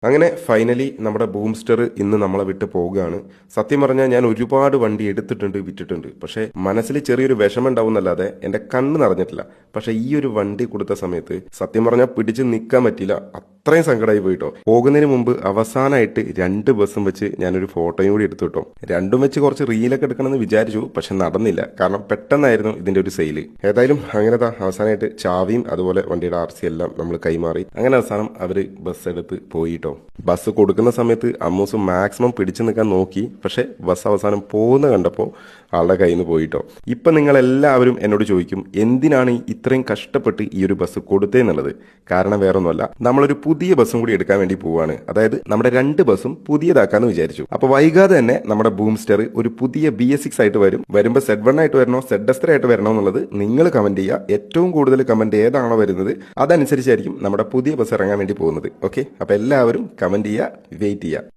അങ്ങനെ ഫൈനലി നമ്മുടെ ബൂംസ്റ്റർ ഇന്ന് നമ്മളെ വിട്ട് പോവുകയാണ്. സത്യം പറഞ്ഞാൽ ഞാൻ ഒരുപാട് വണ്ടി എടുത്തിട്ടുണ്ട്, വിറ്റിട്ടുണ്ട്. പക്ഷേ മനസ്സിൽ ചെറിയൊരു വിഷമം ഉണ്ടാവുന്നല്ലാതെ എൻ്റെ കണ്ണ് നിറഞ്ഞിട്ടില്ല. പക്ഷേ ഈ ഒരു വണ്ടി കൊടുത്ത സമയത്ത് സത്യം പറഞ്ഞാൽ പിടിച്ച് നിൽക്കാൻ പറ്റിയില്ല. അത്രയും സങ്കടമായി പോയിട്ടോ. പോകുന്നതിന് മുമ്പ് അവസാനമായിട്ട് 2 ബസ്സും വെച്ച് ഞാനൊരു ഫോട്ടോയും കൂടി എടുത്തു കേട്ടോ. രണ്ടും വെച്ച് കുറച്ച് റീലൊക്കെ എടുക്കണമെന്ന് വിചാരിച്ചു, പക്ഷെ നടന്നില്ല. കാരണം പെട്ടെന്നായിരുന്നു ഇതിന്റെ ഒരു സെയില്. ഏതായാലും അങ്ങനത്തെ അവസാനമായിട്ട് ചാവിയും അതുപോലെ വണ്ടിയുടെ RC എല്ലാം നമ്മൾ കൈമാറി. അങ്ങനെ അവസാനം അവര് ബസ് എടുത്ത് പോയിട്ടോ. ബസ് കൊടുക്കുന്ന സമയത്ത് അമ്മൂസ് മാക്സിമം പിടിച്ചു നിൽക്കാൻ നോക്കി. പക്ഷെ ബസ് അവസാനം പോകുന്ന കണ്ടപ്പോൾ ആളുടെ കയ്യിൽ നിന്ന് പോയിട്ടോ. ഇപ്പൊ നിങ്ങൾ എല്ലാവരും എന്നോട് ചോദിക്കും, എന്തിനാണ് ഇത്രയും കഷ്ടപ്പെട്ട് ഈ ഒരു ബസ് കൊടുത്തേന്നുള്ളത്. കാരണം വേറൊന്നുമല്ല, നമ്മളൊരു പുതിയ ബസ്സും കൂടി എടുക്കാൻ വേണ്ടി പോവാണ്. അതായത് നമ്മുടെ 2 ബസ്സും പുതിയതാക്കാന്ന് വിചാരിച്ചു. അപ്പൊ വൈകാതെ തന്നെ നമ്മുടെ ബൂംസ്റ്റർ ഒരു പുതിയ BS6 ആയിട്ട് വരും. വരുമ്പോൾ Z1 ആയിട്ട് വരണോ ZS3 ആയിട്ട് വരണോ എന്നുള്ളത് നിങ്ങൾ കമന്റ് ചെയ്യുക. ഏറ്റവും കൂടുതൽ കമന്റ് ഏതാണോ വരുന്നത് അതനുസരിച്ചായിരിക്കും നമ്മുടെ പുതിയ ബസ് ഇറങ്ങാൻ വേണ്ടി പോകുന്നത്. ഓക്കെ, അപ്പൊ എല്ലാവരും കമന്റ് ചെയ്യുക, വെയിറ്റ് ചെയ്യുക.